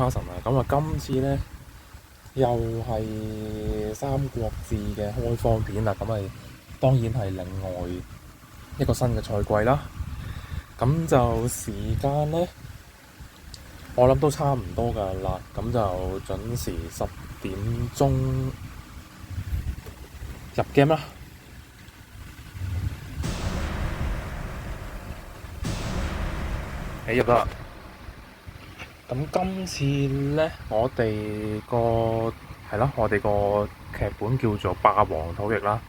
卡神啊，咁啊今次呢，又係《三國志》嘅開荒片啦，咁咪當然係另外一個新嘅賽季啦。咁就時間呢，我諗都差唔多㗎啦，咁就準時10點鐘入 game 啦。入得啦。咁今次呢，我哋個劇本叫做《霸王土翼》啦。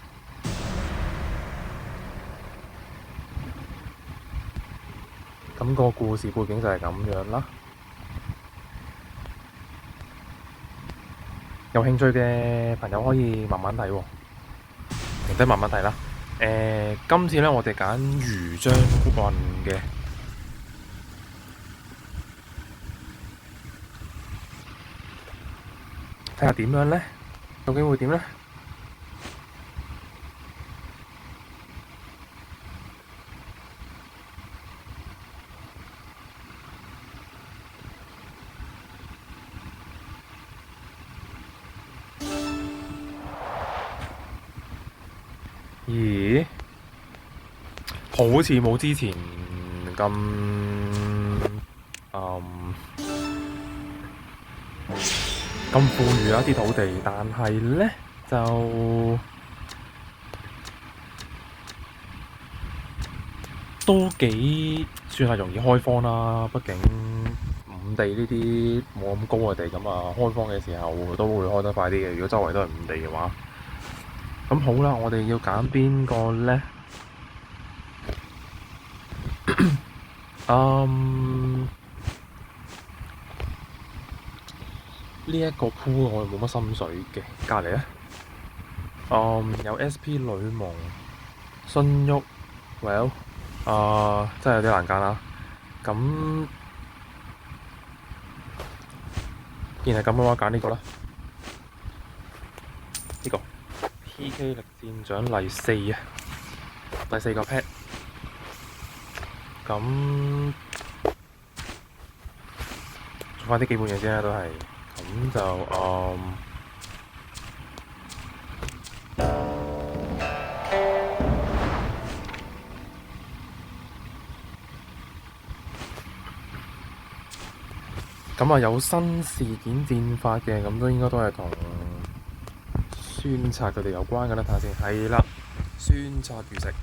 咁個故事背景就係咁樣啦。有興趣嘅朋友可以慢慢睇喎，停低慢慢睇啦。今次呢，我哋揀豫章郡嘅。睇下點樣呢？究竟會點呢？咦？好似冇之前咁咁富裕啊啲土地，但係呢，就都幾算係容易開荒啦。畢竟五地呢啲冇咁高嘅地，咁啊開荒嘅時候都會開得快啲嘅。如果周圍都係五地嘅話，咁好啦，我哋要揀邊個呢？呢一個鋪我冇乜心水嘅，隔離呢，有 SP 女巫、荀彧 ，well，真係有啲難揀啦。咁既然係咁嘅話，揀呢個啦。呢個 PK 力戰獎勵4啊，第4個 pad。咁做翻啲基本嘢先啦，都係。咁就有新事件戰法嘅，咁都應該都係同孫策佢哋有關嘅啦。睇下先，係啦，孫策遇刺。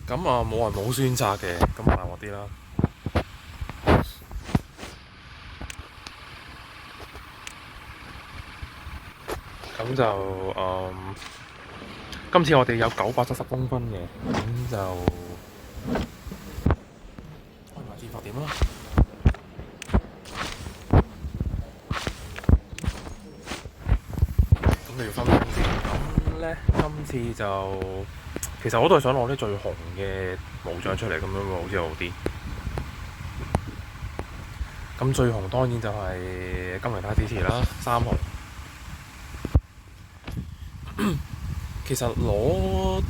咁冇人冇孫策嘅，咁大鑊啲啦。咁就今次我哋有970公分嘅，咁就開埋戰法點啦。咁你要分先。咁呢，今次就其實我都係想攞啲最紅嘅武將出嚟，咁樣會好似好啲。咁最紅當然就係金輪太子池啦，3紅。其實攞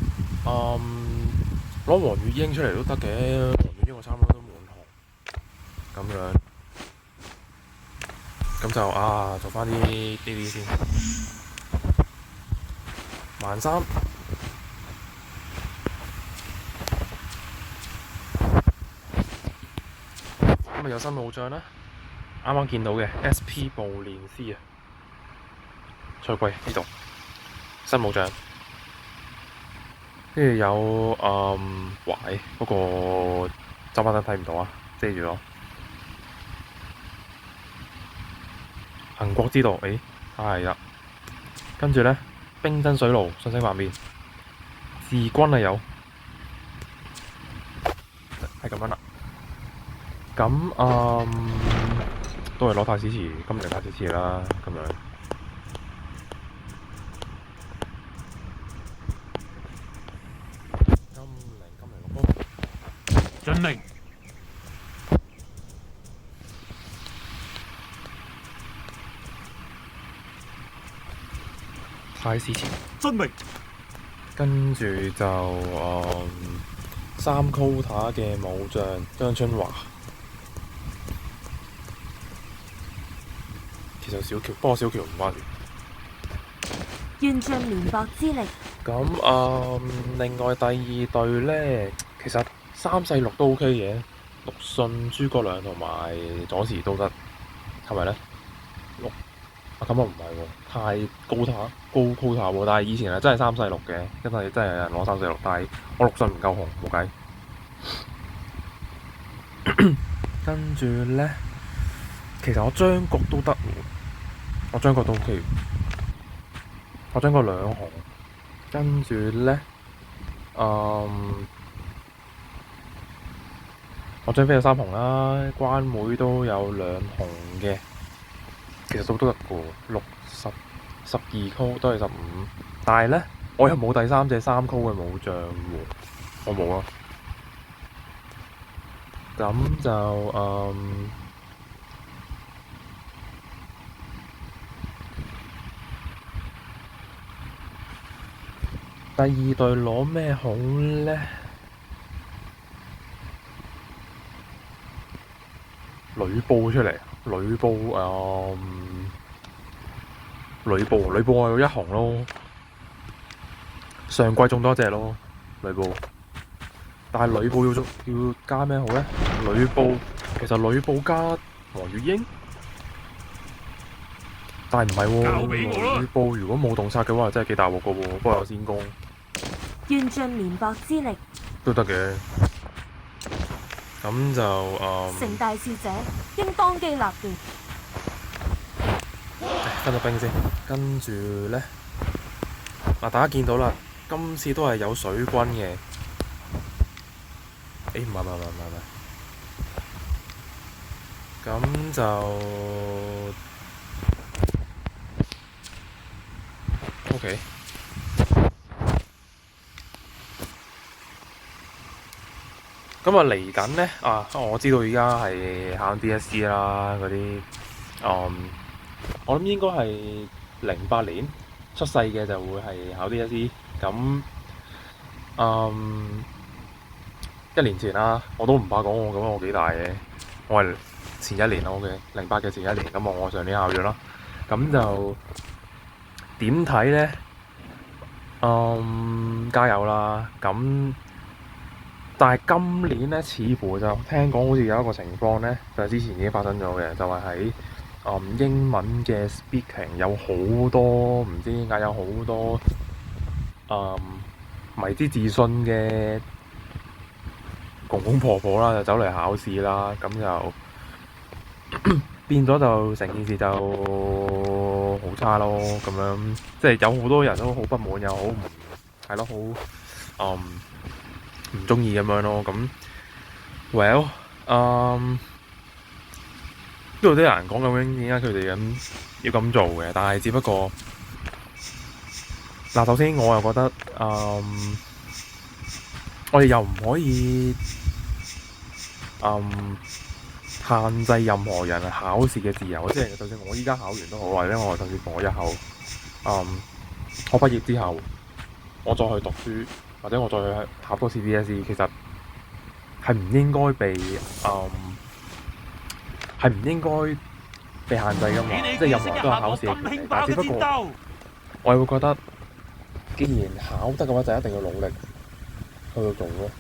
黃月英出嚟都得嘅，黃月英我差唔多都滿紅咁樣。咁就做翻呢啲先。13,000咁有新武將啦，啱啱見到嘅 SP 步練師啊，賽季呢度新武將。跟住有嗰個周巴燈睇唔到啊，遮住咗。行國之道，係啦。跟住呢，冰真水爐信息反面，自軍有，係咁樣啦。咁都係攞太子池、金陵太子池啦，咁樣。金陵6波，遵命。太子池。遵命。跟住就3 quota 嘅武將張春華。其實小喬，不過小喬唔關事。願盡綿薄之力。咁另外第二隊咧，其實3、4、6都 OK 嘅，陸遜、諸葛亮同埋左慈都得，係咪咧？咁啊唔係喎，太高 quota 喎，但係以前係真係3、4、6嘅，真係有人攞3、4、6，但係我陸遜唔夠紅，冇計。跟住咧，其實我張國都得喎，我張國都 OK，我張國2紅。跟住咧，我張飛有3紅啦，關妹都有2紅嘅，其實都得嘅喎，60、12扣都係15，但係咧我又冇第3隻3扣嘅武將喎，我冇啊。咁就第二隊攞咩好咧？呂布出嚟，呂布我有1紅咯，上季中多隻咯，呂布。但係呂布要加咩好咧？其實呂布加黃月英，但係唔係喎，呂布如果冇洞察嘅話，真係幾大鑊嘅喎，不過有先攻。願盡綿薄之力。都得嘅。咁就成大事者，應當機立斷。分咗兵先，跟住咧大家見到啦，今次都係有水軍嘅。唔係，咁就 OK。咁嚟緊咧我知道而家係考 DSE 啦，嗰啲我諗應該係08年出世嘅就會係考 DSE。咁1年前啦，我都唔怕講我幾大嘅，我係前1年啦，OK， 08嘅前1年，咁我上年考咗啦。咁就點睇咧？加油啦！咁但係今年咧，似乎就聽講好似有一個情況咧，就係之前已經發生咗嘅，就係喺英文嘅 speaking 有好多唔知點解有好多迷之自信嘅公公婆婆啦，就走嚟考試啦，咁就變咗就成件事就好差咯，咁樣即係有好多人都好不滿，又好唔係咯，好唔中意咁樣咯。咁 well 呢度都有人講究竟點解佢哋要咁做嘅，但係只不過嗱，首先我又覺得我哋又唔可以限制任何人考試嘅自由，即係就算我依家考完都好，或者我甚至乎我日後我畢業之後我再去讀書，或者我再去考多次 DSE， 其實係唔應該被限制㗎嘛，即係任何人都有考試嘅權利，但係只不過我係會覺得，既然考得嘅話，就一定要努力去到做咯。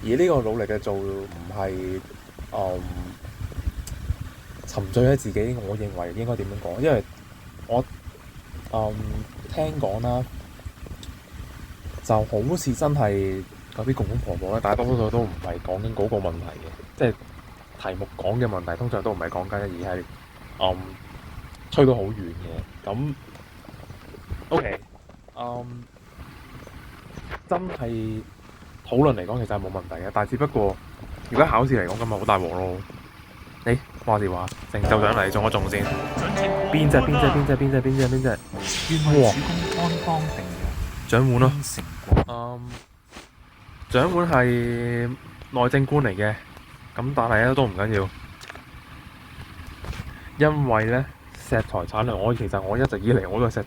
而呢個努力嘅做唔係沉醉喺自己，我認為應該點樣講？因為我聽講啦，就好似真係嗰啲公公婆婆咧，大多數都唔係講緊嗰個問題嘅，即係題目講嘅問題，通常都唔係講緊，而係吹到好遠嘅。咁 OK，真係討論嚟講其實係冇問題嘅，但係只不過如果考試嚟講咁咪好大鑊咯。話時話成就獎嚟中一中先，邊隻？哇！獎碗咯，獎碗係內政官嚟嘅，咁但係咧都唔緊要，因為咧石材產量，其實我一直以嚟我都係石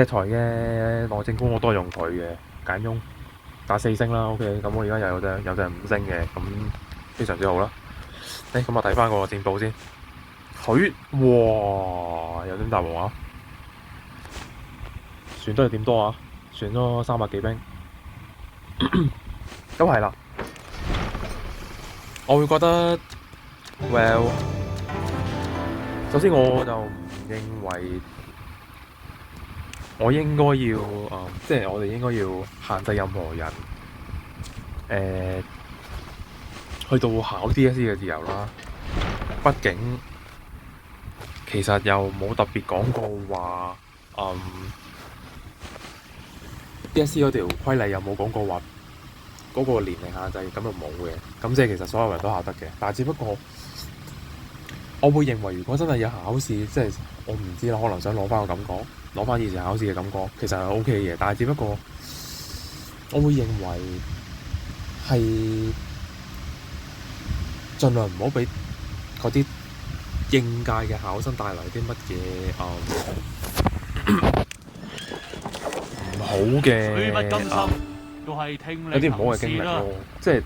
材嘅內政官，我都係用佢嘅簡雍，打4星啦。OK， 咁我而家又有隻5星嘅，咁非常之好啦。咁我睇翻個戰報先。佢哇有點大鑊啊！船都係點多啊？船咗300幾兵，咁係啦。我會覺得 ，well，首先我就唔認為我應該要即係我哋應該要限制任何人去到考 DSE 嘅自由啦。畢竟其實又冇特別講過話DSE 嗰條規例又冇講過話嗰個年齡限制，咁就冇嘅。咁即係其實所有人都考得嘅，但係只不過我會認為，如果真係要考試，即係我唔知啦，可能想攞翻個感覺，攞翻以前考試嘅感覺，其實係 OK 嘅。但係只不過我會認為係盡量唔好俾嗰啲應屆嘅考生帶來啲乜嘢唔好嘅有啲唔好嘅經歷咯。即係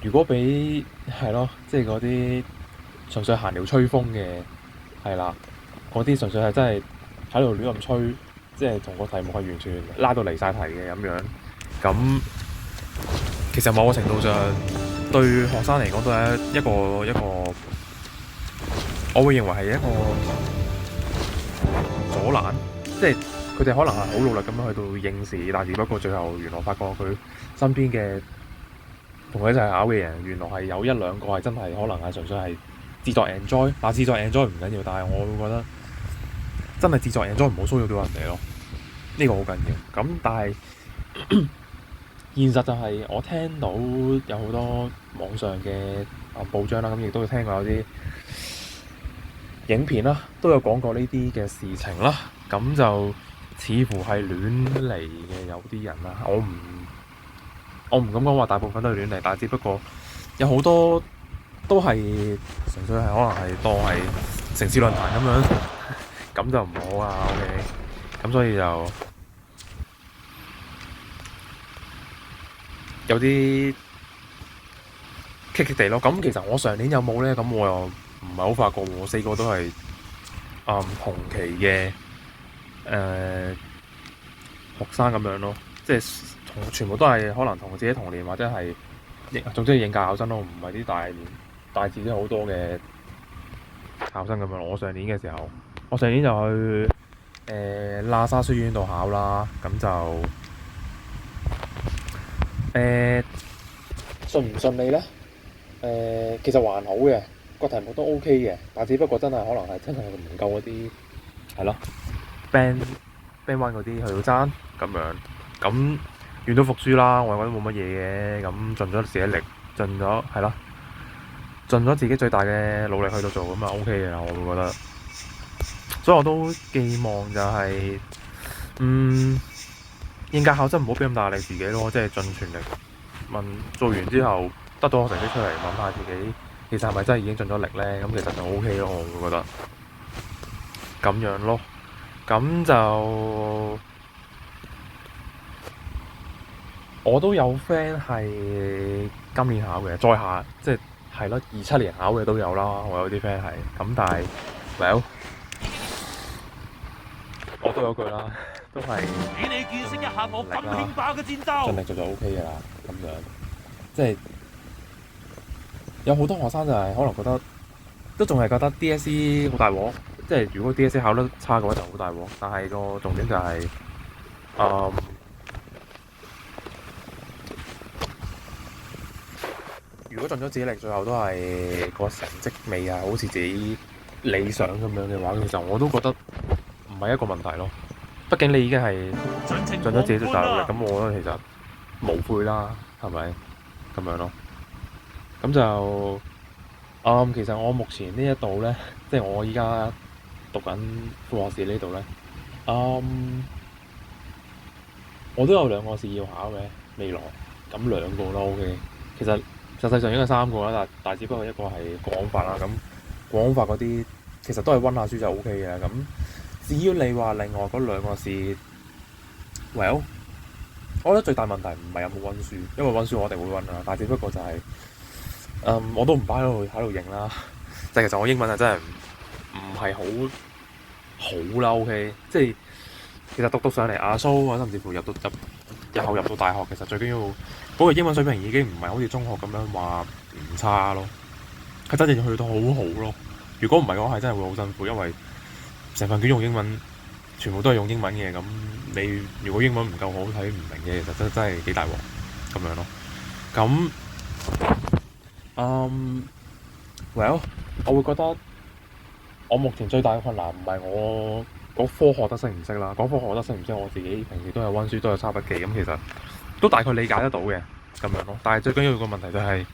如果俾係咯，即係嗰啲純粹閒聊吹風嘅係啦，嗰啲純粹係真係喺度亂咁吹，即係同個題目係完全拉到離晒題嘅咁樣。咁其實某個程度上對學生嚟講都係一個，我會認為係一個阻攔，即係佢哋可能係好努力咁樣去到應試，但只不過最後原來發覺佢身邊嘅同佢一齊考嘅人，原來係有一兩個係真係可能係純粹係自作 enjoy。但自作 enjoy 唔緊要，但係我會覺得真係自作 enjoy 唔好騷擾到人哋咯，呢個好緊要。咁但係現實就係我聽到有好多網上嘅報章啦，咁亦都會聽過有啲影片啦，都有講過呢啲嘅事情啦。咁就似乎係亂嚟嘅有啲人啦，我唔敢講話大部分都係亂嚟，但係只不過有好多都係純粹係可能係當係城市論壇咁樣，咁就唔好啊。OK，咁所以就有啲棘棘地咯。咁其實我上年有冇咧？咁我又唔係好發覺喎。我4個都係同期嘅學生咁樣咯，即係全部都係可能同自己同年或者係總之係應屆考生咯，唔係啲大自己好多嘅考生咁樣。我上年就去喇沙書院度考啦，咁就順唔順利咧？其實還好嘅，個題目都 OK 嘅，但只不過真係可能係真係唔夠嗰啲係咯 band one 嗰啲去到爭咁樣。咁願賭服輸啦，我覺得冇乜嘢嘅。咁盡咗自己力，盡咗自己最大嘅努力去到做，咁啊 OK 嘅啦，我會覺得。所以我都寄望就係應屆考生唔好俾咁大壓力自己咯，即係盡全力做完之後得到個成績出嚟，問下自己其實係咪真係已經盡咗力咧？咁其實就 OK 咯，我會覺得咁樣咯。咁就我都有 friend 係今年考嘅，再下即係咯27年考嘅都有啦。我有啲 friend 係咁，但係 well 我都有句啦，都係俾你見識一下我咁勁爆嘅戰鬥，盡力做就 OK 嘅啦。咁樣即係有好多學生就係可能覺得都仲係覺得 DSE 好大鑊，即係如果 DSE 考得差嘅話就好大鑊。但係個重點就係如果盡咗自己力，最後都係個成績未係好似自己理想咁樣嘅話，其實我都覺得唔係一個問題咯。畢竟你已經係盡咗自己最大努力，咁我覺得其實無悔啦，係咪咁樣咯？咁就其實我目前呢一度咧，即係我依家讀緊副學士呢度咧，我都有2個試要考嘅未來，咁2個啦 OK。其實實際上應該3個啦，但只不過一個係國安法啦。咁國安法嗰啲其實都係溫下書就 OK 嘅。咁至於你話另外嗰2個試，well， 我覺得最大問題唔係有冇溫書，因為溫書我哋會溫啦，但只不過就係我都唔擺喺度認啦。但其實我英文啊真係唔係好啦 ，OK， 即係其實讀上嚟亞蘇，甚至乎日後入到大學，其實最緊要嗰個英文水平已經唔係好似中學咁樣話唔差咯，係真正去到好好咯。如果唔係嘅話，係真係會好辛苦，因為成份卷用英文，全部都係用英文嘅，咁你如果英文唔夠好睇唔明嘅，其實真係幾大鑊咁樣咯。咁well， 我會覺得我目前最大嘅困難唔係我嗰科學得識唔識啦，嗰科學得識唔識我自己平時都有溫書，都有抄筆記，咁其實都大概理解得到嘅咁樣咯。但係最緊要個問題就係、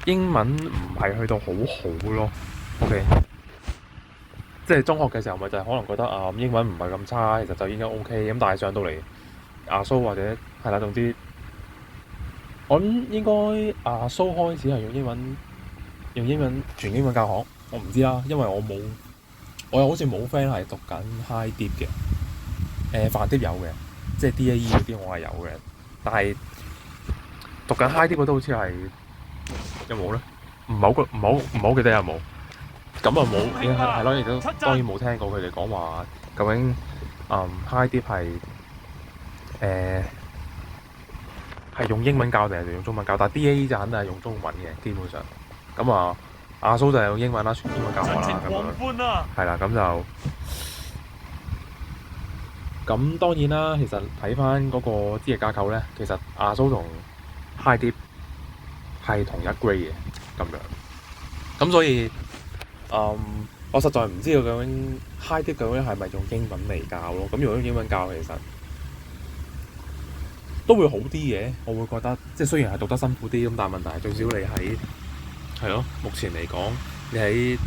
英文唔係去到好好咯。OK， 即係中學嘅時候咪就係可能覺得英文唔係咁差，其實就應該 OK。咁但係上到嚟亞蘇或者係啦，總之我諗應該亞蘇開始係用英文全英文教學，我唔知啦，因為我又好似冇 friend 係讀緊 high dip 嘅，泛 dip 有嘅，即係 DAE 嗰啲我係有嘅，但係讀緊 high dip 嗰都好似係有冇咧？唔好記得有冇。咁啊冇，係咯，亦都當然冇聽過佢哋講話究竟high dip 係用英文教定係用中文教？但係 DAE 就肯定係用中文嘅，基本上。咁亞蘇就係用英文啦，全英文教學啦，咁樣。係啦，咁當然啦，其實睇翻嗰個資歷架構咧，其實亞蘇同 high dip 係同一 grade 嘅咁樣。咁所以我實在唔知道究竟 high dip 究竟係咪用英文嚟教咯？咁如果用英文教，其實都會好啲嘅，我會覺得，即係雖然係讀得辛苦啲，咁但係問題係最少你係咯，目前嚟講，你喺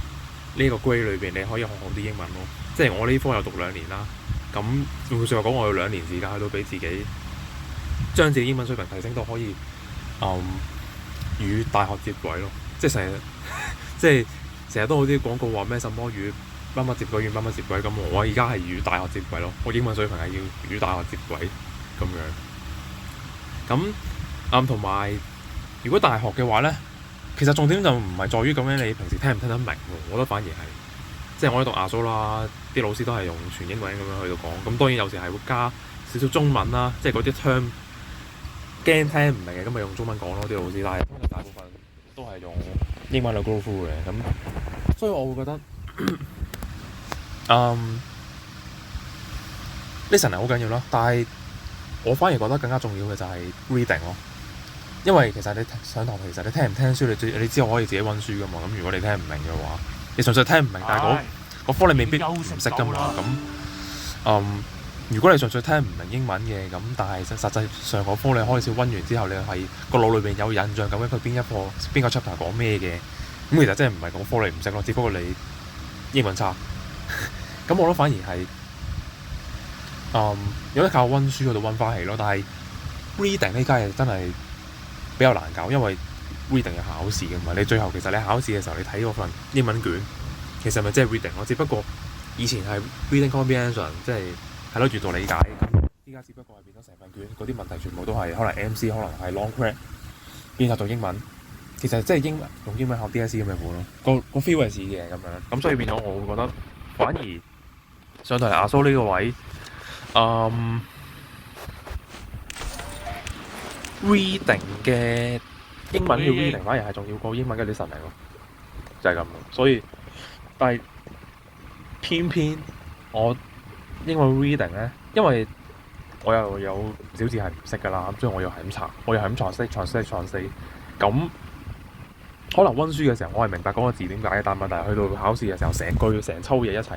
呢個 grade 裏邊，你可以學好啲英文咯。即係我呢科又讀2年啦，咁換句説話講，我有2年時間去到俾自己將自己英文水平提升到可以與大學接軌咯。即係成日都好啲廣告話咩什麼與乜乜接軌，與乜乜接軌，咁我而家係與大學接軌咯。我英文水平係要與大學接軌咁樣。咁同埋如果大學嘅話咧，其實重點就唔係在於咁樣你平時聽唔聽得明喎，我覺得反而係即係我喺讀亞蘇啦，啲老師都係用全英文咁樣去到講，咁當然有時係會加少少中文啦，即係嗰啲 term 驚聽唔明嘅，咁咪用中文講咯啲老師，但係大部分都係用英文嚟 go through 嘅，咁所以我會覺得listen 係好緊要咯，但係我反而覺得更加重要嘅就係 reading 咯。因為其實你上堂，其實你聽唔聽書，你知我可以自己温書噶嘛。咁如果你聽唔明嘅話，你純粹聽唔明，但係嗰科你未必唔識噶嘛。咁如果你純粹聽唔明英文嘅，咁但係實際上嗰科你開始温完之後，你係個腦裏邊有印象，究竟佢邊個 chapter 講咩嘅？咁其實真係唔係嗰科你唔識咯，只不過你英文差。咁我覺得反而係有得靠温書去到温翻起咯。但係 reading 呢家嘢真係比較難搞，因為 reading 有考試嘅嘛。你最後其實你考試嘅時候，你睇嗰份英文卷，其實咪即係 reading 咯。只不過以前係 reading comprehension， 即係咯閱讀理解。咁依家只不過係變咗成份卷嗰啲問題，全部都係可能 MC， 可能係 long credit 變曬做英文。其實即係用英文考 DSE 咁嘅款咯。個 feel 係似嘅咁樣。咁所以變咗，我會覺得反而上到嚟亞蘇呢個位reading 嘅英文嘅 reading 反而係重要過英文嘅 listening 咯，就係咁咯。所以，但係偏偏我英文 reading 咧，因為我又有小字係唔識㗎啦，所以我又係咁查，我又係咁 translate。咁可能温書嘅時候，我係明白嗰個字點解嘅，但問題係去到考試嘅時候，成句成抽嘢一齊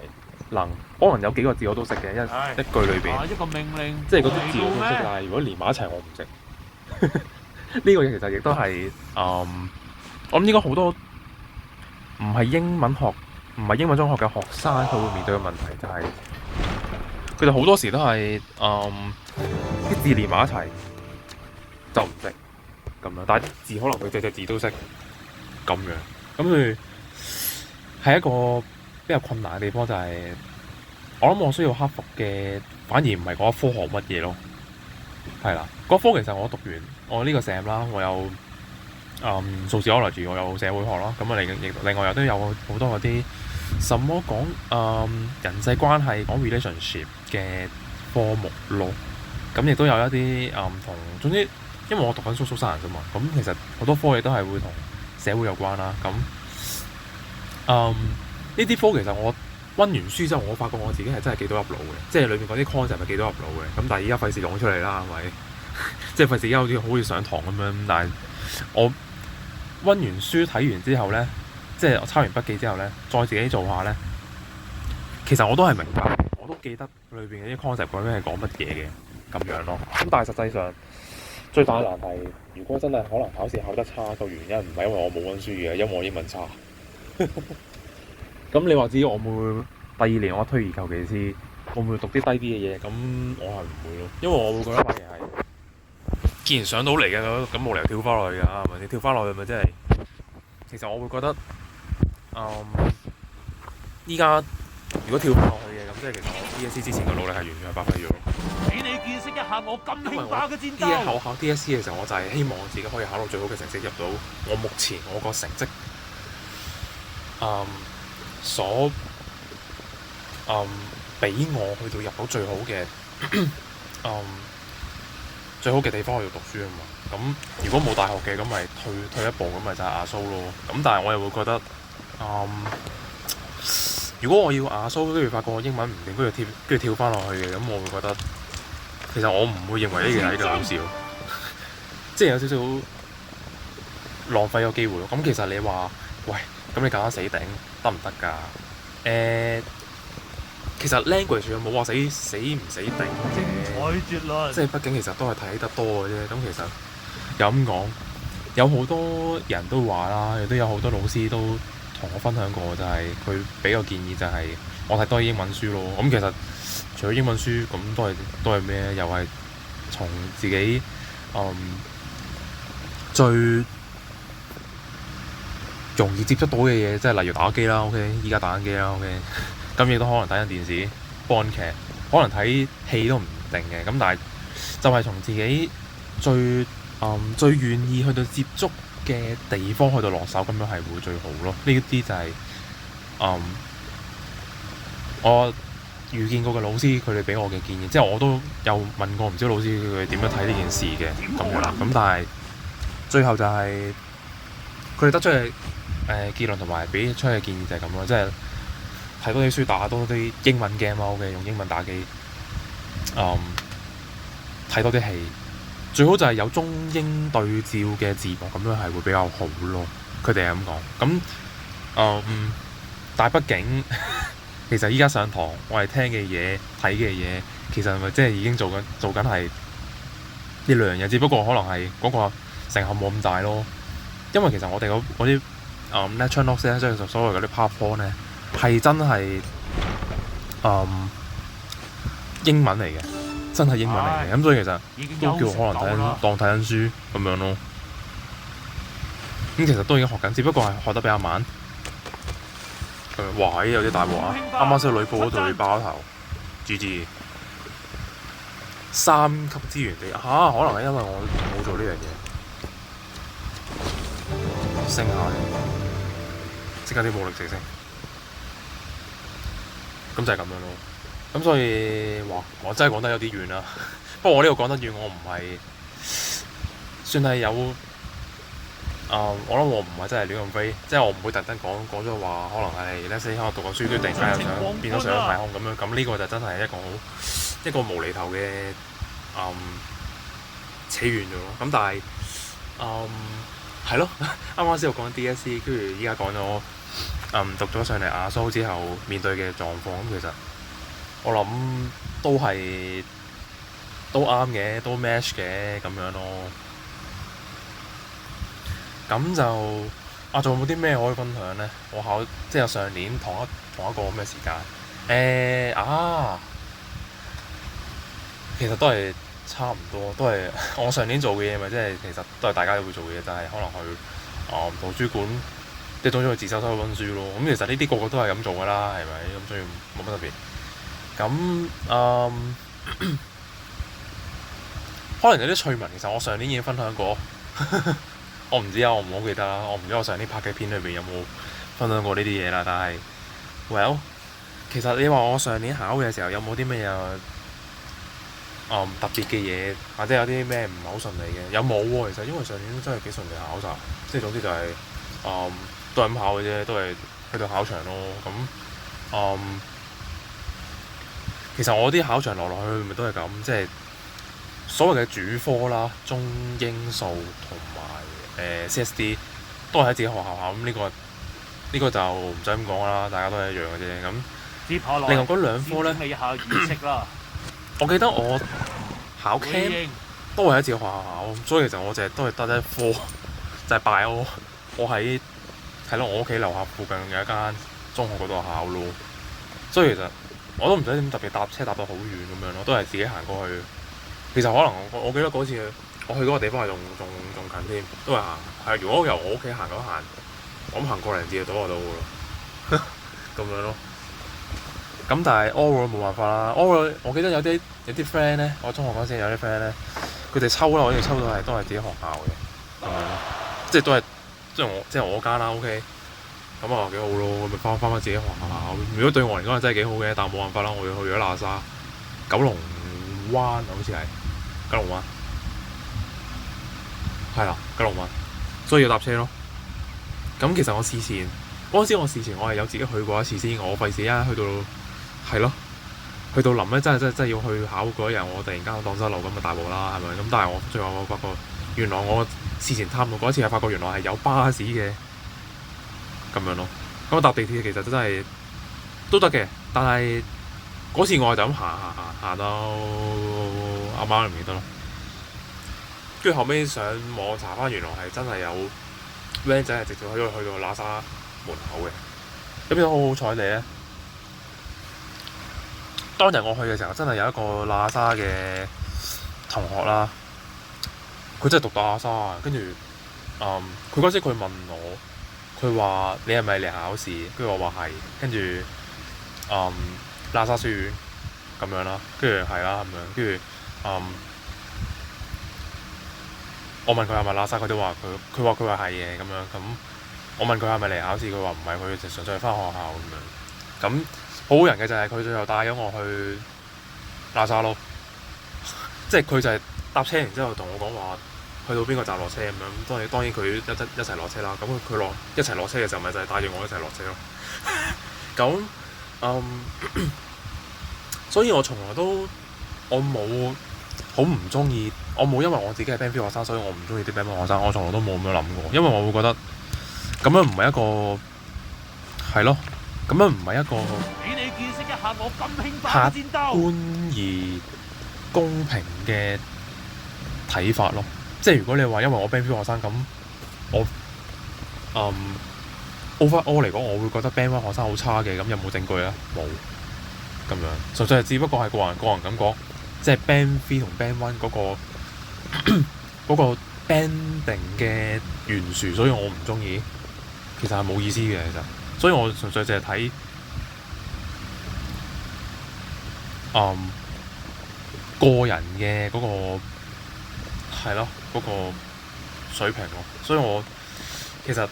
能，可能有幾個字我都識嘅，一句裏邊，一個命令，即係嗰啲字我都識，但係如果連埋一齊我唔識。呢個嘢其實亦都係我諗應該好多唔係英文中學嘅學生，佢會面對嘅問題就係佢哋好多時都係啲字連埋一齊就唔識咁樣，但係字可能佢隻字都識咁樣，咁佢係一個比較困難嘅地方，就係我諗我需要克服嘅反而唔係嗰一科學乜嘢咯。係啦，嗰科其實我讀完我呢個 sem 啦，我有數字 Sociology 我有社會學啦，咁啊另外又都有好多嗰啲什麼講人際關係講 relationship 嘅科目咯，咁亦都有一啲同總之，因為我讀緊 social science 啫嘛，咁其實好多科嘢都係會同社會有關啦，咁呢啲科其實我温完書之後，我發覺我自己係真係記到入腦嘅，即係裏面嗰啲 concept 係記到入腦嘅，咁但係而家費事講出嚟啦，係咪？即係費事而家好似上堂咁樣，但係我温完書睇完之後呢，即係我抄完筆記之後呢，再自己做下呢，其實我都係明白，我都記得裏邊嘅啲 concept 究竟係講乜嘢嘅咁樣咯。咁但係實際上最大嘅難題，如果真係可能考試考得差嘅原因，唔係因為我冇温書嘅，因為我英文差。咁你話至於我會唔會第二年我退而求其次，會唔會讀啲低啲嘅嘢？咁我係唔會咯，因為我會覺得反而係，既然上到嚟嘅咁冇理由跳翻落去㗎，係咪？你跳翻落去咪即係，其實我會覺得，依家如果跳翻落去嘅，咁即係其實我 DSE 之前嘅努力係完全係白費咗咯。俾你見識一下我咁興爆嘅戰因為我鬥。考 DSE 嘅時候，我就係希望我自己可以考到最好嘅成績，入到我目前我個成績，所俾我去到入到最好嘅最好嘅地方去讀書啊嘛。咁如果冇大學嘅，咁咪退一步，咁咪就係亞蘇咯。咁但係我又會覺得，如果我要亞蘇，跟住發覺我英文唔掂，跟住跳翻落去嘅，咁我會覺得其實我唔會認為呢件係一件好事咯，即係有少少浪費個機會咯。咁其實你話喂，咁你揀死頂得唔得㗎？其實 language 又冇話死唔死頂嘅，精彩絕倫。即係畢竟其實都係睇得多嘅啫。咁其實又咁講，有好多人都話啦，亦都有好多老師都同我分享過，就係佢俾個建議就係我睇多啲英文書咯。咁其實除咗英文書，咁都係咩？又係從自己最容易接觸到嘅嘢，即係例如打機啦。OK， 依家打緊機啦。OK。咁亦都可能睇緊電視、播緊劇，可能睇戲都唔定嘅。咁但係就係從自己最願意去到接觸嘅地方去到落手，咁樣係會最好咯。呢啲就係我遇見過嘅老師佢哋俾我嘅建議，即係我都有問過唔少老師佢哋點樣睇呢件事嘅咁樣啦。咁但係最後就係佢哋得出嘅結論同埋俾出嘅建議就係咁咯，即係睇多啲書，打多啲英文 game 啦。OK，用英文打機，睇多啲戲，最好就係有中英對照嘅字幕，咁樣係會比較好咯。佢哋係咁講。咁但係畢竟其實依家上堂我係聽嘅嘢、睇嘅嘢，其實係咪即係已經做緊係呢兩樣嘢？只不過可能係嗰個成效冇咁大咯。因為其實我哋嗰啲lecture notes 咧，即係所謂嗰啲 PowerPoint 咧，係真係英文嚟嘅，真係英文嚟嘅。咁所以其實都叫可能當睇緊書咁樣咯。咁其實都已經學緊，只不過係學得比較慢。哇！有啲大鑊啊！啱啱先去女報嗰度要爆頭，GG 3級資源地可能係因為我冇做呢樣嘢，升下嘅，即刻啲武力直升。咁就係咁樣咯。咁所以我真係講得有啲遠啦。不過我呢度講得遠，我唔係算係有。我諗我唔係真係亂咁飛，即係我唔會特登講咗話，可能係咧可能讀個書，跟住突然間又想變咗上太空咁樣。咁呢個就真係一個無厘頭嘅扯遠咗咯。咁但係係咯，啱啱先我講 DSE， 跟住依家講咗讀咗上嚟亞蘇之後面對嘅狀況。咁其實我諗都啱嘅，都 match 嘅咁樣咯。咁就仲有冇啲咩可以分享呢？我考即係上年同一個咁嘅時間，其實都係差唔多，都係我上年做嘅嘢，咪即係其實都係大家都會做嘅嘢，就係可能去圖書館，即係總之去自修室去温書咯。咁其實呢啲個個都係咁做㗎啦，係咪？咁所以冇乜特別。咁可能有啲趣聞，其實我上年已經分享過。我唔知啊，我唔好記得啦。我唔知我上年拍嘅片裏邊有冇分享過呢啲嘢啦。但係，well，其實你話我上年考嘅時候有冇啲咩特別嘅嘢，或者有啲咩唔係好順利嘅？有冇喎？其實因為上年都真係幾順利考晒，即係總之就係、都係咁考嘅啫，都係去到考場咯。咁其實我啲考場落去咪都係咁，即係所謂嘅主科啦、中英數同埋CSD 都係喺自己學校考。咁呢個就唔使咁講啦，大家都係一樣嘅啫。咁接下來另外嗰兩科咧，先一下儀式啦。我記得我考 Cam 回應都係喺自己學校考，所以其實我淨係都係得一科，就係拜我喺我屋企樓下附近嘅一間中學嗰度考咯。所以其實我都唔使點特別搭車搭到好遠咁樣咯，都係自己行過去。其實可能我記得嗰次我去嗰個地方係仲近添，都係行係。如果由我屋企行我諗行個零字就到嘅咯，咁樣咯。咁但係 oral 冇辦法啦。oral 我記得有啲 friend 咧，我中學嗰陣時有啲 friend 咧，佢哋抽啦，我哋抽到都係自己學校嘅，咁樣咯，即係都係即係我間啦。OK， 咁啊幾好咯，咪翻自己學校。如果對我嚟講係真係幾好嘅，但係冇辦法啦，我要去咗喇沙、九龍灣好似係九龍灣，係啦，九龍灣，所以要搭車咯。咁其實我事前嗰陣時，我係有自己去過一次先，我費事啊去到係咯，去到臨咧真係要去考嗰日，我突然間蕩失路咁咪大鑊啦，係咪？咁但係我最後我發覺原來我事前探路嗰一次係發覺原來係有巴士嘅咁樣咯。咁我搭地鐵其實真係都得嘅，但係嗰次我就咁行到阿媽唔記得咯。跟住後尾上網查翻，原來係真係有 van 仔係直接去到喇沙門口嘅。咁樣好彩地咧，當日我去嘅時候真係有一個喇沙嘅同學啦，佢真係讀到喇沙啊。跟住佢嗰時佢問我，佢話你係咪嚟考試？跟住我話係，跟住喇沙書院咁樣啦，跟住係啦咁樣，跟住我問佢係咪喇沙，佢都話佢話係嘅咁樣。咁我問佢係咪嚟考試，佢話唔係，佢就純粹係翻學校咁樣。咁好好人嘅就係佢最後帶咗我去喇沙咯，即係佢就係搭車，然之後同我講話去到邊個站落車咁樣。當然佢一齊落車啦。咁佢一齊落車嘅時候，咪就係帶住我一齊落車咯。咁所以我從來都我冇好唔中意，我冇因為我自己係 Band 3學生，所以我唔中意啲 Band 1學生。我從來都冇咁樣諗過，因為我會覺得咁樣唔係一個係咯，咁樣唔係一個俾你見識一下我咁興客霸嘅戰鬥。觀而公平嘅睇法咯。即係如果你話因為我 Band 3學生咁，我overall 嚟講，我會覺得 Band 1學生好差嘅。咁有冇證據啊？冇咁樣，純粹係只不過係個人感覺。即係 Band 3同 Band 1嗰個 banding 嘅懸殊，所以我唔中意。其實係冇意思嘅，其實。所以我純粹淨係睇個人嘅嗰個係咯，嗰個水平咯。所以我其實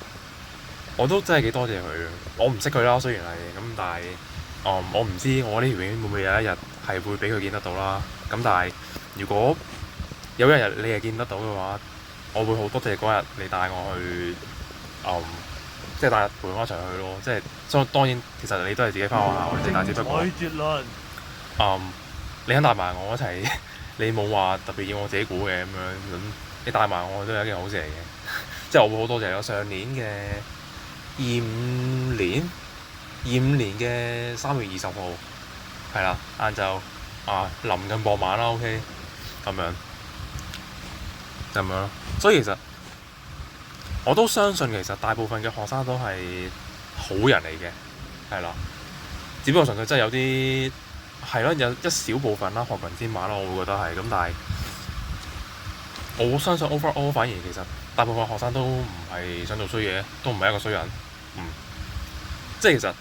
我都真係幾多謝佢嘅。我唔識佢啦，雖然係咁，但係我唔知我呢條片會唔會有一日係會俾佢見得到啦。咁但係如果有一日你係見得到嘅話，我會好多謝嗰日你帶我去即係帶陪我一齊去咯。即係當然其實你都係自己翻學校嘅，但係只不過絕論你肯帶埋我一齊，你冇話特別要我自己估嘅咁樣，咁你帶埋我都係一件好事嚟嘅。即係我會好多謝我上年嘅25年嘅3月20號係啦，晏晝臨近傍晚啦 ，OK 咁樣咯。所以其實我都相信，其實大部分嘅學生都係好人嚟嘅，係啦。只不過純粹真係有啲係咯，有一小部分啦，學民先馬啦，我會覺得係咁。但係我相信 overall 反而其實大部分學生都唔係想做衰嘢，都唔係一個衰人。即係其實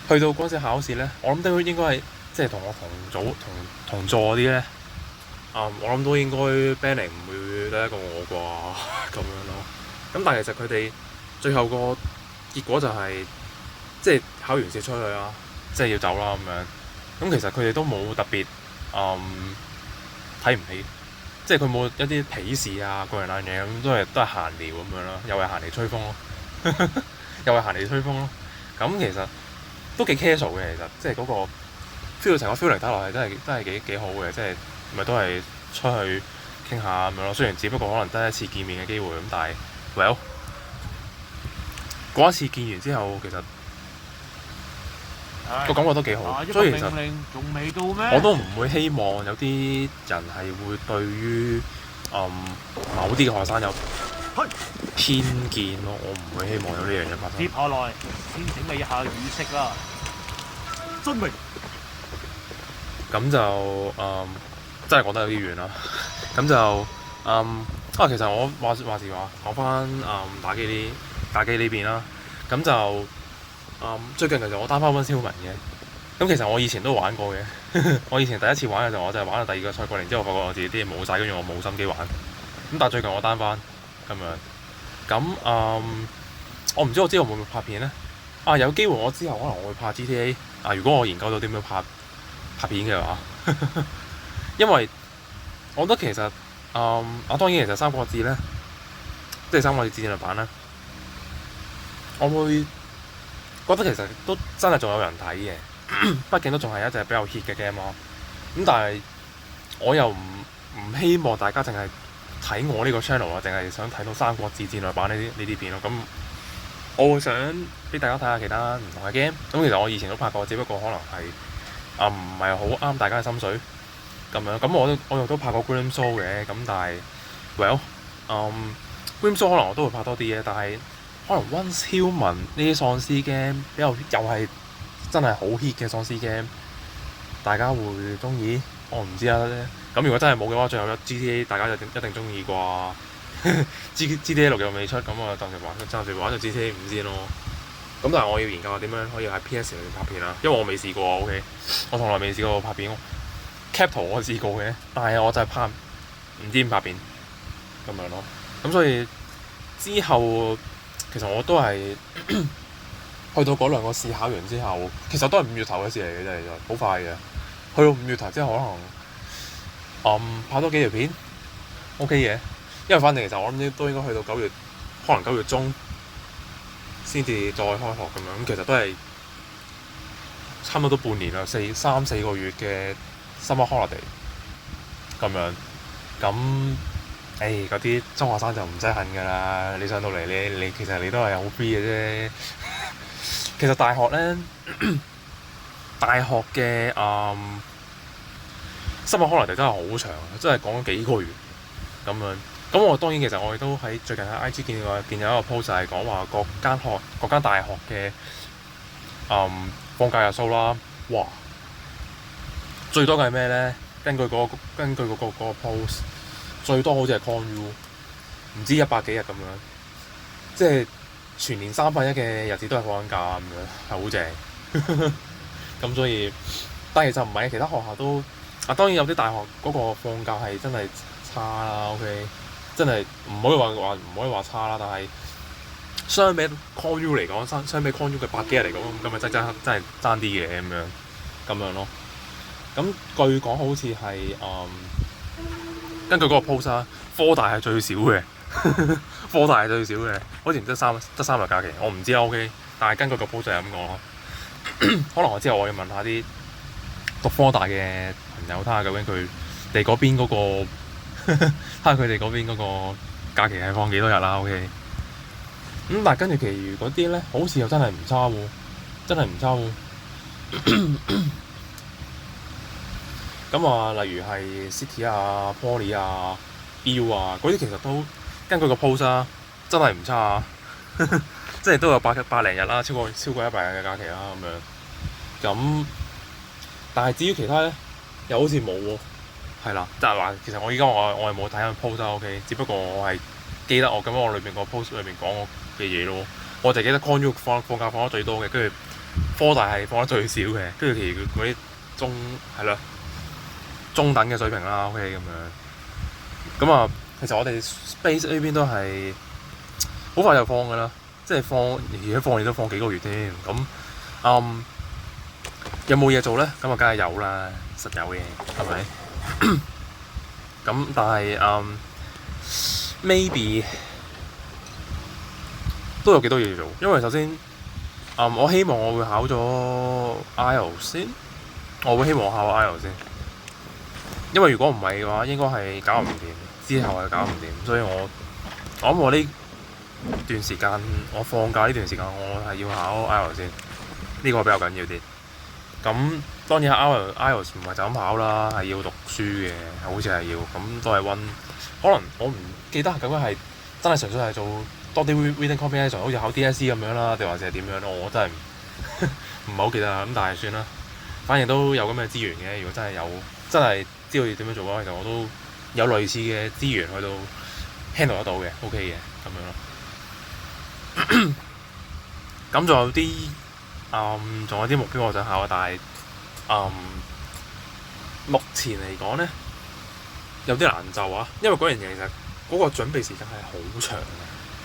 去到嗰陣時考試咧，我諗都應該係即係同我同組同座嗰啲咧，我諗都應該 Banning 唔會得一個我啩咁樣咯。咁但係其實佢哋最後個結果就係、即係考完試出去啦，即係要走啦咁樣。咁其實佢哋都冇特別睇唔起，即係佢冇一啲鄙視啊各樣爛嘢咁，都係閒聊咁樣啦，又係閒嚟吹風咯，又係閒嚟吹風咯。咁其實都幾 casual 嘅，其實即係嗰個 feel 成個 feeling 睇落係真係幾好嘅，即係咪都係出去傾下咁樣咯。雖然只不過可能得一次見面嘅機會咁，但係 well 嗰一次見完之後，其實個感覺都幾好。所以其實命令仲未到咩？我都唔會希望有啲人係會對於某啲嘅學生有偏見咯。我唔會希望有呢樣嘢發生。接下來先整理一下語式啦。遵命。咁就真係講得有啲遠啦。咁就其實我話時話講翻打機呢邊啦。咁就最近其實我 down 翻溫超文嘅。咁其實我以前都玩過嘅。我以前第一次玩嘅時候，我就係玩到第二個賽季，然之後發覺我自己啲嘢冇晒，跟住我冇心機玩。咁但係最近我 down 翻咁樣。咁我唔知我之後會唔會拍片咧？有機會我之後可能我會拍 GTA。如果我研究到點樣拍片嘅話，因為我覺得其實當然其實《三國志》咧，即係《三國志戰略版》咧，我會覺得其實都真係仲有人睇嘅，畢竟都仲係一隻比較 hit 嘅 game 咯。咁但係我又唔希望大家淨係睇我呢個 channel 啊，淨係想睇到《三國志戰略版》呢啲片咯。咁我會想俾大家睇下其他唔同嘅 game。咁其實我以前都拍過，只不過可能係唔係好啱大家嘅心水咁樣。咁我又都拍過 Grim Show 嘅。咁但係 Grim Show 可能我都會拍多啲嘅。但係可能溫超文呢啲喪屍 game 比較又係真係好 hit 嘅喪屍 game，大家會中意？我唔知啦。咁如果真係冇嘅話，最後一 GTA 大家就一定中意啩。GTA 6又未出，咁我暫時玩就 GTA 5先咯。咁但係我要研究下點樣可以喺 PS 裏面拍片啦，因為我未試過。OK， 我從來未試過拍片。Cap 圖我試過嘅，但係我就係拍唔知點拍片咁樣咯。咁所以之後其實我都係去到嗰兩個試考完之後，其實都係5月頭嘅事嚟嘅啫，其實好快嘅。去到5月頭之後，可能拍多幾條片 OK 嘅，因為反正其實我諗都應該去到9月，可能9月中先至再開學咁樣。咁其實都係差唔多都半年啦，3-4個月嘅 summer holiday 咁樣。咁嗰啲中學生就唔使恨㗎啦。你上到嚟你其實你都係好 free 嘅啫。其實大學咧，大學嘅summer holiday真係好長，真係講咗幾個月咁樣。咁我當然其實我哋都喺最近喺 IG 見有一個 post 係講話各間大學嘅放假日數啦。哇！最多嘅係咩咧？根據嗰個 post， 最多好似係 ConU， 唔知100幾日咁樣，即係全年1/3嘅日子都係放緊假咁樣，係好正。咁所以，但係其實唔係，其他學校都當然有啲大學嗰個放假係真係差啦。OK， 真係唔可以話差啦。但係相比 ConU 嚟講，相比 ConU 嘅100幾日嚟講，咁咪真係爭啲嘅咁樣咯。咁據講好似係根據嗰個 post 啦，科大係最少嘅。科大係最少嘅，好似唔得3日假期，我唔知啦。OK， 但係根據個 post 就係咁講咯。可能我之後我要問下啲讀科大嘅朋友，睇下究竟佢哋嗰邊嗰個睇下佢哋嗰邊嗰個假期係放幾多日啦。OK， 咁但係跟住其餘嗰啲咧，好似又真係唔差喎，真係唔差喎。咁例如係 City 啊、Poly 啊、U 啊嗰啲，其實都根據個 post 啊，真係唔差啊。即係都有百零日啦，超過100日嘅假期啦咁樣。咁但係至於其他咧，又好似冇喎。係啦，就係話其實我依家我係冇睇緊 post 啦。OK， 只不過我係記得我咁樣我裏邊個 post 裏邊講嘅嘢咯。我就記得 ConU 放假放得最多嘅，跟住科大係放得最少嘅，跟住其餘嗰啲中中等嘅水平啦。OK 咁樣。咁啊，其實我哋 Space 呢邊都係好快就放㗎啦，即係放而家放嘢都放幾個月添。咁有冇嘢做咧？咁啊，梗係有啦，實有嘅，係咪？咁但係maybe 都有幾多嘢要做，因為首先我希望我會考咗 IELTS 先，我會希望考 IELTS 先，因為如果唔係嘅話，應該係搞唔掂，之後係搞唔掂，所以我諗我呢段時間，我放假呢段時間，我係要考 IELTS 先，呢個比較緊要啲。咁當然 IELTS 唔係就咁考啦，係要讀書嘅，好似係要咁都係溫。可能我唔記得究竟係真係純粹係做多啲 reading comprehension，好似考 DSE 咁樣啦，定還是係點樣咯？我真係唔係好記得啦。咁但係算啦，反正都有咁嘅資源嘅。如果真係知道要點樣做嘅話，其實我都有類似嘅資源去到 handle 得到嘅 ，OK 嘅咁樣咯。咁仲有啲仲有啲目標我想考啊，但係目前嚟講咧有啲難就啊，因為嗰樣嘢其實嗰個準備時間係好長嘅，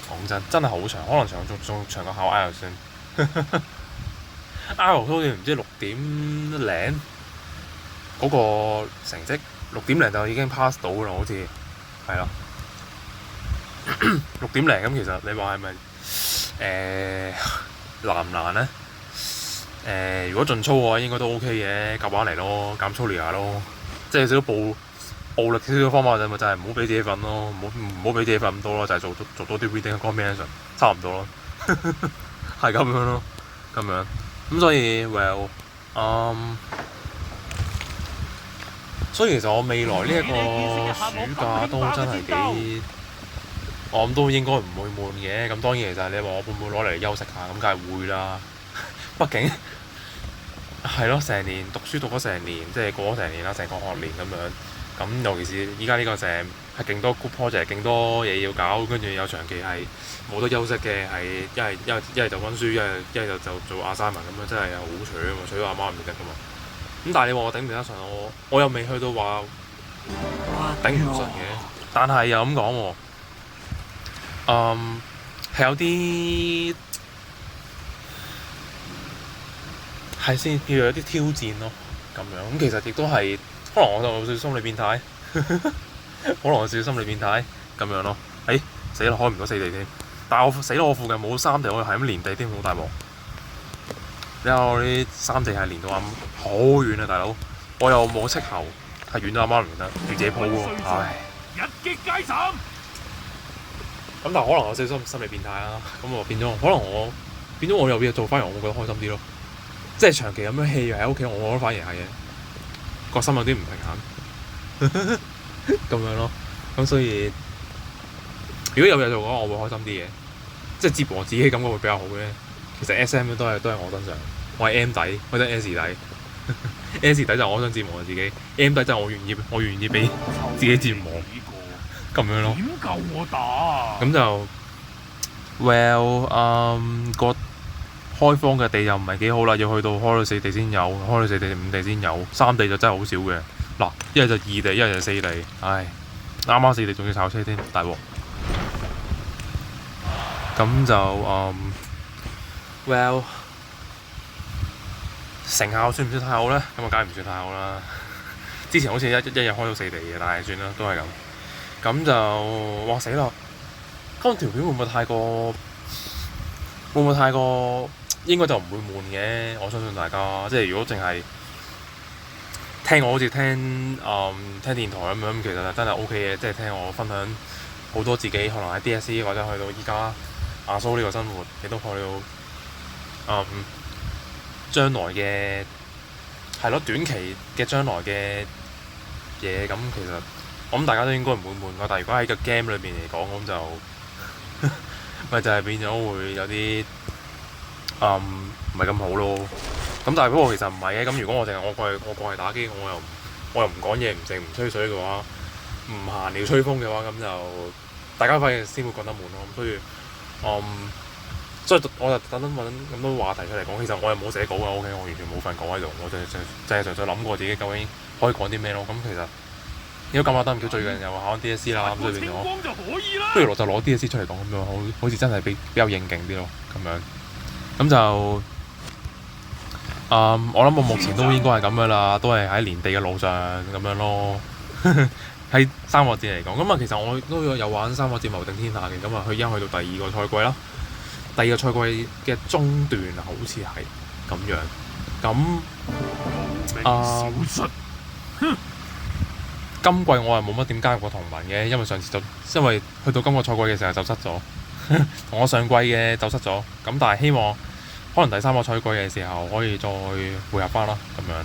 講真係好長，可能仲長過考 IELTS 先。IELTS 好似唔知6點零嗰個成績，6點零就已經 pass 到啦，好似係啦。6點零咁，其實你話係咪難唔難咧？如果盡操嘅話，應該都 OK 嘅，夾硬嚟咯，減操練下咯，即係少少暴力少少方法就咪就係唔好俾自己瞓咯，唔好俾自己瞓咁多咯，就係做多啲 reading comprehension， 差唔多咯，係咁樣咯，咁樣咁所以 所以其實我未來呢一個暑假都真係幾，我諗都應該唔會悶嘅。咁當然其實你話我會唔會攞嚟休息下，咁梗係會啦。畢竟係咯，成年讀書讀咗成年，即係過咗成年啦，成個學年咁樣。咁尤其是依家呢個成係勁多 group project，勁多嘢要搞，跟住有長期係冇得休息嘅，係一係就温書，一係就做 assignment 咁樣，真係好除啊嘛，除咗阿媽唔得噶嘛。咁但係你話我頂唔頂得順，我又未去到話頂唔順嘅，但係又咁講喎，係有啲係先叫做有啲挑戰咯，咁樣咁其實亦都係可能我有少少心理變態，可能有少少心理變態咁樣咯。死啦，開唔到4地添，但係我附近冇3地，我係咁連地添，好大鑊。你睇我啲3地係連到好遠啊，大佬！我又冇斥候，係遠到阿媽唔得，要自己鋪喎，唉！一擊皆斬。咁但係可能有少少心理變態啦，咁我變咗我有嘢做，反而我會覺得開心啲咯。即係長期咁樣 hea 喺屋企，我覺得反而係嘅，個心有啲唔平衡咁樣咯。咁所以如果有嘢做嘅話，我會開心啲嘅，即係折磨自己感覺會比較好嘅。其實 SM 都係我身上，我係 M 底，或者 S 底，S 底就我想折磨自己 ，M 底就我願意俾自己折磨咁樣咯。點夠我打？咁就 個開荒嘅地又唔係幾好啦，要去到開到4地先有，開到4地5地先有，3地就真係好少嘅。嗱，一係就2地，一係就4地，唉，啱啱4地仲要炒車添，大鑊。咁就成效算唔算太好咧？咁啊，梗係唔算太好啦。之前好似一日開到4地嘅，但係算啦，都係咁。咁就哇死啦！咁條片會唔會太過？應該就唔會悶嘅。我相信大家即係如果淨係聽我好似聽電台咁樣，其實真係 OK 嘅。即係聽我分享好多自己可能喺 DSE 或者去到依家阿蘇呢個生活，亦都去到將來嘅係咯，短期嘅將來嘅嘢。咁其實我諗大家都應該唔會悶㗎。但係如果喺個 game 裏邊嚟講，咁就咪就係變咗會有啲唔係咁好咯。咁但係不過其實唔係嘅。咁如果我淨係我過嚟打機，我又唔講嘢，唔吹水嘅話，唔閒聊吹風嘅話，咁就大家反而先會覺得悶咯。咁所以所以我就特登揾咁多話題出嚟講。其實我又冇寫稿嘅，OK，我完全冇份稿喺度，我淨係純粹諗過自己究竟可以講啲咩咯。咁其實如果咁話得唔叫最近又考 DSE 啦，咁所以變咗不如就攞 DSE 出嚟講咁樣，好似真係比較應景啲咯咁樣。咁就我諗我目前都應該係咁噶啦，都係喺連地嘅路上咁樣咯。喺三國志嚟講，咁啊其實我都有玩三國志謀定天下嘅，咁啊佢而家去到第2個賽季啦，第2個賽季嘅中段啊，好似係咁樣。咁今季我係冇乜點加入過同盟嘅，因為去到今個賽季嘅時候就失咗，同我上季嘅就失咗。咁但係希望可能第3個賽季嘅時候可以再匯合翻啦，咁樣。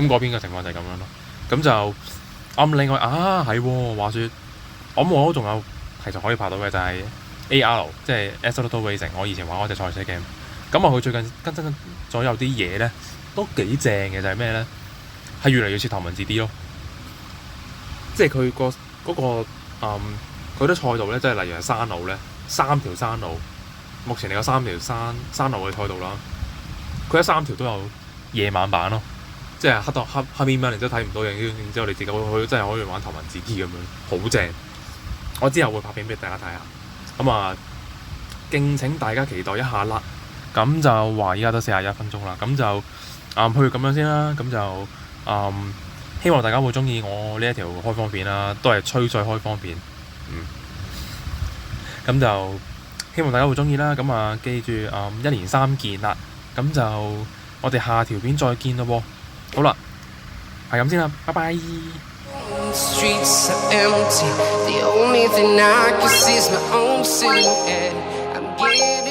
咁嗰邊嘅情況就係咁樣咯。咁就另外係話説，我都仲有其實可以拍到嘅就係 AR， 即係 Assetto Racing。我以前玩嗰隻賽車 game，咁佢最近更新咗有啲嘢咧，都幾正嘅，就係咩咧？係越嚟越似頭文字 D 咯。即係佢佢啲賽道咧，即係例如係山路咧，3條山路，目前你有3條山路嘅賽道啦。佢喺3條都有夜晚版咯。即係黑面，然之後睇唔到嘢，然之後你自己真係可以玩頭文字 D 咁樣，好正！我之後會拍片俾大家睇下，咁啊，敬請大家期待一下啦。咁就話依家都41分鐘啦，咁就去咁樣先啦。咁就希望大家會中意我呢一條開荒片啦，都係吹水開荒片。咁就希望大家會中意啦。咁啊，記住1連3件啦。咁就我哋下條片再見咯喎。好啦，係咁先啦，拜拜。Streets are empty. The only thing I can see is my own silhouette. I'm getting